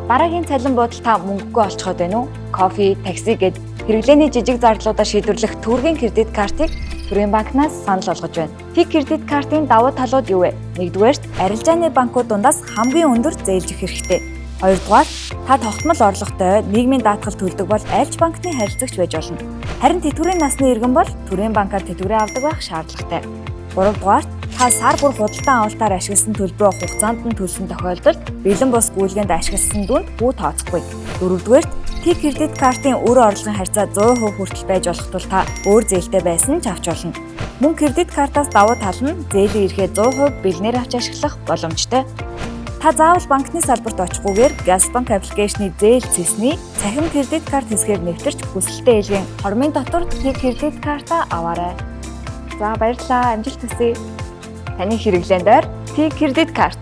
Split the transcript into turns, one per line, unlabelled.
Дараагийн цалин буудал та мөнгөгүй олцоход байна уу? Кофе, такси гэд хэрэглээний жижиг зардалуудаа шийдвэрлэх төгрөгийн кредит картыг Төрийн банкнаас санал болгож байна. Тийг кредит картын давуу талууд юу вэ? Нэгдүгээрт, арилжааны банкуд дундаас хамгийн өндөр зээлж өгөх хэрэгтэй. Хоёрдугаар, та тогтмол орлоготой нийгмийн даатгал төлдөг бол альж банкны харилцагч байж болно. Харин тэтгэврийн насны иргэн бол Төрийн банкаар тэтгэврээ авдаг байх шаардлагатай. Гуравдугаар, та сар бүр худалдан авалтаар ашигласан төлбөрөө хугацаанд нь төлсөн тохиолдолд бэлэн бус гүйлгээнд ашигласан дүнд бүү тооцохгүй. Дөрөвдүгээрт, Тийг кредит картын үр орлогын харьцаа 100% хүртэл байж болох тул та өөр зээлтэй байсан ч авч болно. Мөн кредит картаас давуу тал нь зээлийн эрхээ 100% бэлнээр авч ашиглах боломжтой. Та заавал банкны салбарт очихгүйгээр Газбанк аппликейшны зээл цэсний цахим кредит карт хэсгээр нэвтэрч хүсэлтээ илгээн хормын дотор Тийг кредит картаа аваарай. За баярлалаа, амжилт хүсье. Таны хэрэглээнд ойр Тийг кредит карт.